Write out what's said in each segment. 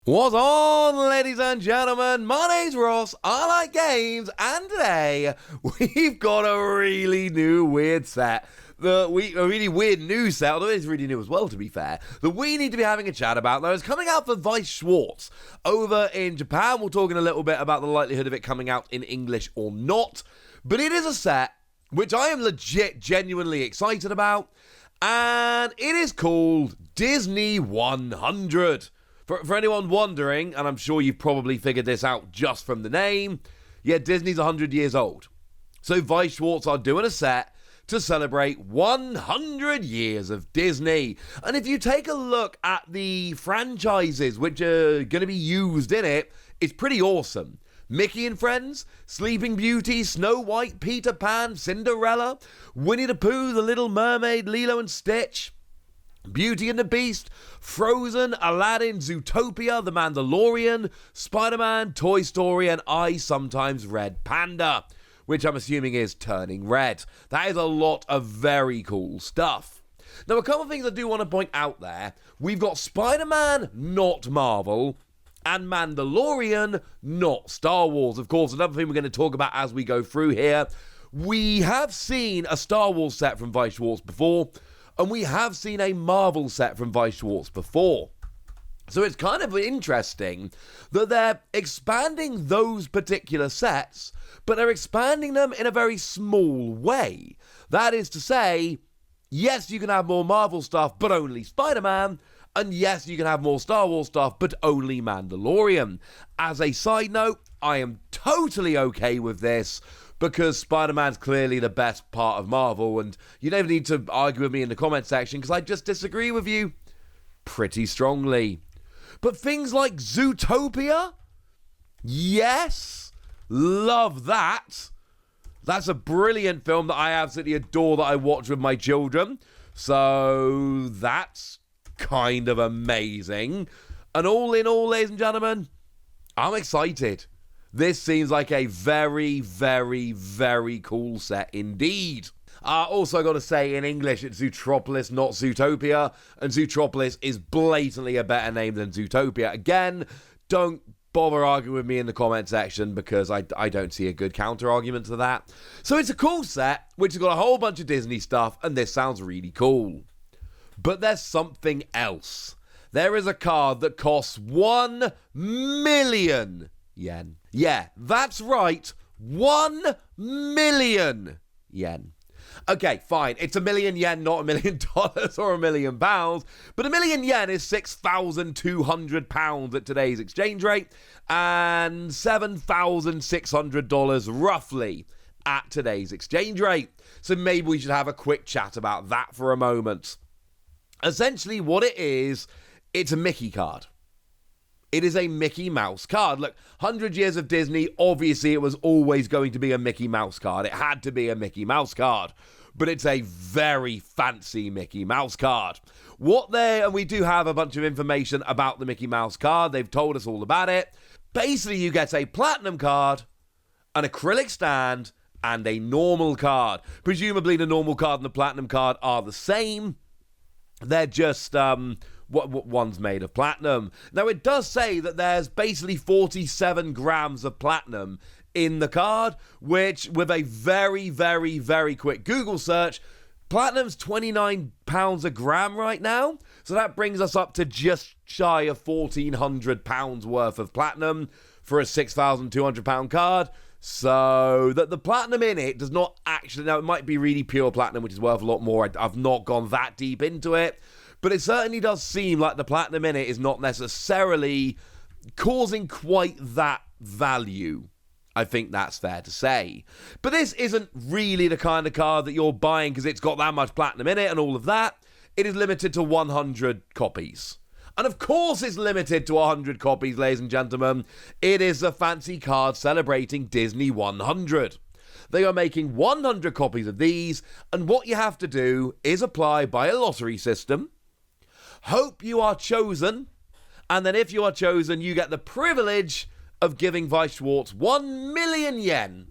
What's on, ladies and gentlemen? My name's Ross, I like games, and today we've got a really new weird set. A really weird new set, although it's really new as well, to be fair, that we need to be having a chat about, though. It's coming out for Weiss Schwarz over in Japan. We'll talk in a little bit about the likelihood of it coming out in English or not, but it is a set which I am legit, genuinely excited about, and it is called Didney 100. For anyone wondering, and I'm sure you've probably figured this out just from the name, yeah, Disney's 100 years old. So Weiss Schwarz are doing a set to celebrate 100 years of Disney. And if you take a look at the franchises which are going to be used in it, it's pretty awesome. Mickey and Friends, Sleeping Beauty, Snow White, Peter Pan, Cinderella, Winnie the Pooh, The Little Mermaid, Lilo and Stitch, Beauty and the Beast, Frozen, Aladdin, Zootopia, The Mandalorian, Spider-Man, Toy Story, and I Sometimes Red Panda, which I'm assuming is turning red. That is a lot of very cool stuff. Now, a couple of things I do want to point out there. We've got Spider-Man, not Marvel, and Mandalorian, not Star Wars. Of course, another thing we're going to talk about as we go through here. We have seen a Star Wars set from Weiss Schwarz before, and we have seen a Marvel set from Weiss Schwarz before. So it's kind of interesting that they're expanding those particular sets, but they're expanding them in a very small way. That is to say, yes, you can have more Marvel stuff, but only Spider-Man. And yes, you can have more Star Wars stuff, but only Mandalorian. As a side note, I am totally okay with this, because Spider-Man's clearly the best part of Marvel, and you never need to argue with me in the comment section, because I just disagree with you pretty strongly. But things like Zootopia? Yes! Love that! That's a brilliant film that I absolutely adore, that I watch with my children. So that's kind of amazing. And all in all, ladies and gentlemen, I'm excited. This seems like a very, very, very cool set indeed. Also got to say, in English, it's Zootropolis, not Zootopia. And Zootropolis is blatantly a better name than Zootopia. Again, don't bother arguing with me in the comment section, because I don't see a good counter-argument to that. So it's a cool set, which has got a whole bunch of Disney stuff, and this sounds really cool. But there's something else. There is a card that costs 1 million yen. Yeah, that's right. 1 million yen. Okay, fine. It's $1 million yen, not $1 million or £1 million. But $1 million yen is £6,200 at today's exchange rate, and $7,600 roughly at today's exchange rate. So maybe we should have a quick chat about that for a moment. Essentially, what it is, it's a Mickey card. It is a Mickey Mouse card. Look, 100 years of Disney, obviously it was always going to be a Mickey Mouse card. It had to be a Mickey Mouse card. But it's a very fancy Mickey Mouse card. And we do have a bunch of information about the Mickey Mouse card. They've told us all about it. Basically, you get a platinum card, an acrylic stand, and a normal card. Presumably, the normal card and the platinum card are the same. They're just, one's made of platinum. Now, it does say that there's basically 47 grams of platinum in the card, which, with a very, very, very quick Google search, platinum's £29 a gram right now. So that brings us up to just shy of £1,400 worth of platinum for a £6,200 card. So that the platinum in it does not actually, now it might be really pure platinum, which is worth a lot more. I've not gone that deep into it, but it certainly does seem like the platinum in it is not necessarily causing quite that value. I think that's fair to say. But this isn't really the kind of card that you're buying because it's got that much platinum in it and all of that. It is limited to 100 copies. And of course it's limited to 100 copies, ladies and gentlemen. It is a fancy card celebrating Didney 100. They are making 100 copies of these, and what you have to do is apply by a lottery system, hope you are chosen, and then if you are chosen, you get the privilege of giving Weiss Schwarz 1 million yen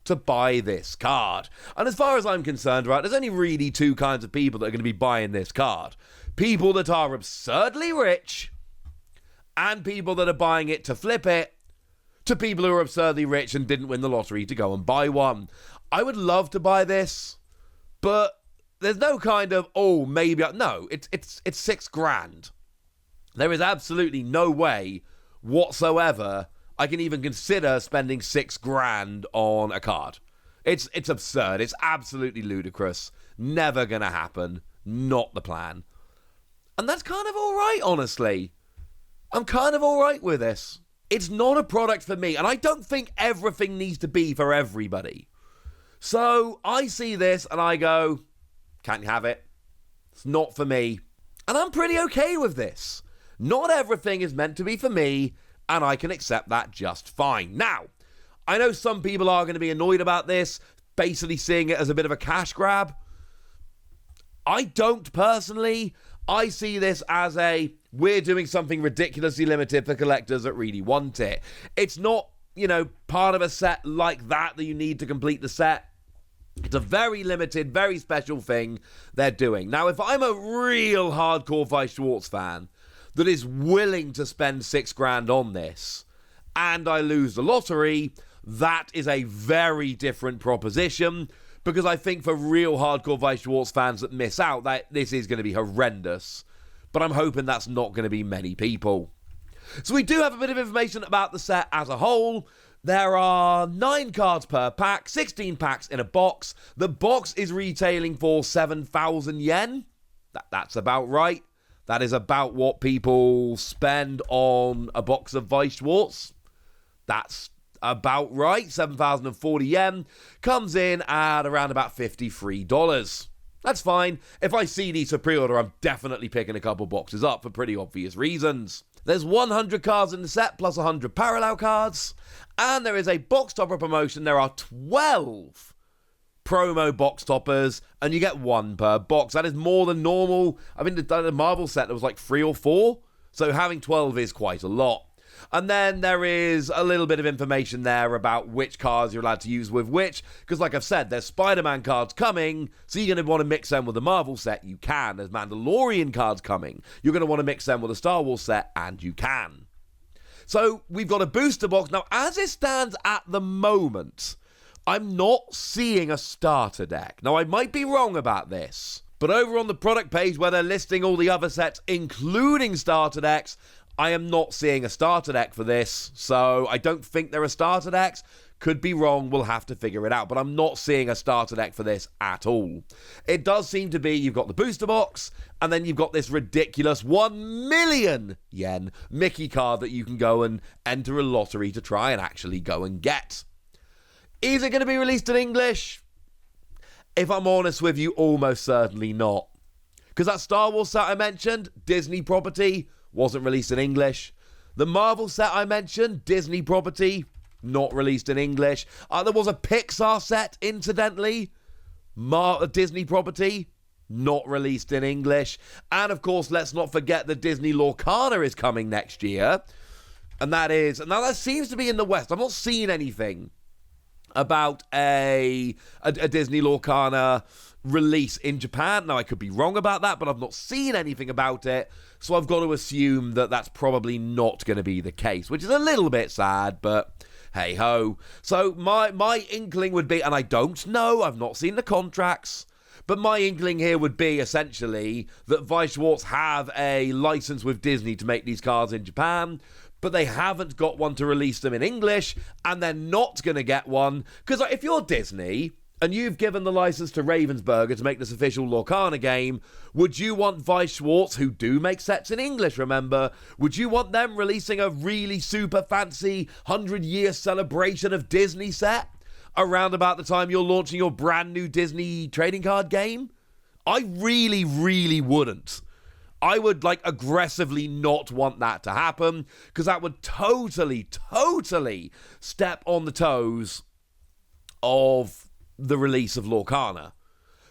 to buy this card. And as far as I'm concerned, right, there's only really two kinds of people that are going to be buying this card. People that are absurdly rich and people that are buying it to flip it, to people who are absurdly rich and didn't win the lottery to go and buy one. I would love to buy this, but there's no kind of, oh, maybe, no, it's $6,000. There is absolutely no way whatsoever I can even consider spending $6,000 on a card. It's absurd. It's absolutely ludicrous. Never gonna happen. Not the plan. And that's kind of all right, honestly. I'm kind of all right with this. It's not a product for me, and I don't think everything needs to be for everybody. So I see this and I go, can't have it. It's not for me. And I'm pretty okay with this. Not everything is meant to be for me, and I can accept that just fine. Now, I know some people are going to be annoyed about this, basically seeing it as a bit of a cash grab. I don't personally. I see this as we're doing something ridiculously limited for collectors that really want it. It's not, part of a set like that you need to complete the set. It's a very limited, very special thing they're doing. Now, if I'm a real hardcore Weiss Schwarz fan that is willing to spend $6,000 on this, and I lose the lottery, that is a very different proposition, because I think for real hardcore Weiss Schwarz fans that miss out, that this is going to be horrendous. But I'm hoping that's not going to be many people. So we do have a bit of information about the set as a whole. There are 9 cards per pack, 16 packs in a box. The box is retailing for 7,000 yen. That's about right. That is about what people spend on a box of Weiss Schwarz. That's about right. 7,040 yen comes in at around about $53. That's fine. If I see these for pre-order, I'm definitely picking a couple boxes up for pretty obvious reasons. There's 100 cards in the set plus 100 parallel cards, and there is a box topper promotion. There are 12 promo box toppers, and you get 1 per box. That is more than normal. I mean, the Marvel set, there was like 3 or 4, so having 12 is quite a lot. And then there is a little bit of information there about which cards you're allowed to use with which, because like I've said, there's Spider-Man cards coming, so you're going to want to mix them with the Marvel set, you can. There's Mandalorian cards coming, you're going to want to mix them with a Star Wars set, and you can. So we've got a booster box. Now, as it stands at the moment, I'm not seeing a starter deck. Now, I might be wrong about this, but over on the product page where they're listing all the other sets, including starter decks, I am not seeing a starter deck for this, so I don't think there are starter decks. Could be wrong, we'll have to figure it out, but I'm not seeing a starter deck for this at all. It does seem to be, you've got the booster box, and then you've got this ridiculous 1 million yen Mickey card that you can go and enter a lottery to try and actually go and get. Is it going to be released in English? If I'm honest with you, almost certainly not. Because that Star Wars set I mentioned, Disney property, wasn't released in English. The Marvel set I mentioned, Disney property, not released in English. There was a Pixar set, incidentally, Disney property, not released in English. And of course, let's not forget that Disney Lorcana is coming next year. And that seems to be in the West. I've not seen anything about a Disney Lorcana release in Japan. Now, I could be wrong about that, but I've not seen anything about it, so I've got to assume that that's probably not going to be the case, which is a little bit sad, but hey-ho. So my inkling would be, and I don't know, I've not seen the contracts, but my inkling here would be essentially that Weiss Schwarz have a license with Disney to make these cards in Japan, but they haven't got one to release them in English, and they're not going to get one, because if you're Disney and you've given the license to Ravensburger to make this official Lorcana game, would you want Weiss Schwarz, who do make sets in English, remember, would you want them releasing a really super fancy 100-year celebration of Disney set around about the time you're launching your brand new Disney trading card game? I really, really wouldn't. I would aggressively not want that to happen, because that would totally step on the toes of the release of Lorcana.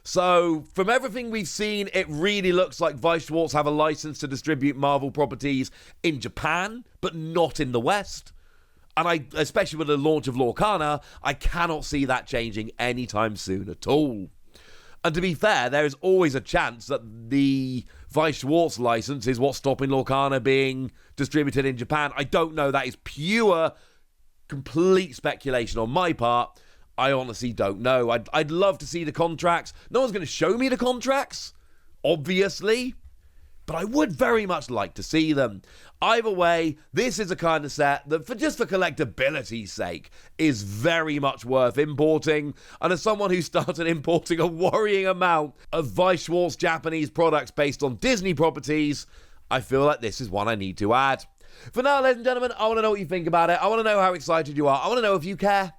So, from everything we've seen, it really looks like Weiss Schwarz have a license to distribute Marvel properties in Japan, but not in the West. And especially with the launch of Lorcana, I cannot see that changing anytime soon at all. And to be fair, there is always a chance that the Weiss Schwarz license is what's stopping Lorcana being distributed in Japan. I don't know. That is pure, complete speculation on my part. I honestly don't know. I'd love to see the contracts. No one's going to show me the contracts, obviously, but I would very much like to see them. Either way, this is a kind of set that, just for collectability's sake, is very much worth importing. And as someone who started importing a worrying amount of Weiss Schwarz Japanese products based on Disney properties, I feel like this is one I need to add. For now, ladies and gentlemen, I want to know what you think about it. I want to know how excited you are. I want to know if you care.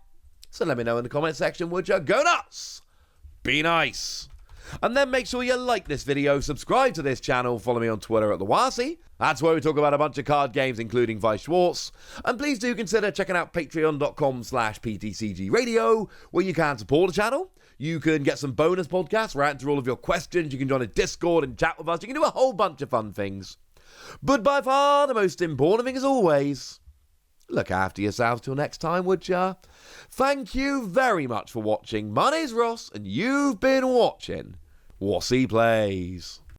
So let me know in the comment section, would you? Go nuts! Be nice! And then make sure you like this video, subscribe to this channel, follow me on Twitter at @TheWassy. That's where we talk about a bunch of card games, including Weiss Schwarz. And please do consider checking out patreon.com/PTCG Radio, where you can support the channel. You can get some bonus podcasts where I answer all of your questions. You can join a Discord and chat with us. You can do a whole bunch of fun things. But by far, the most important thing, as always, look after yourselves till next time, would ya? Thank you very much for watching. My name's Ross, and you've been watching Wassy Plays.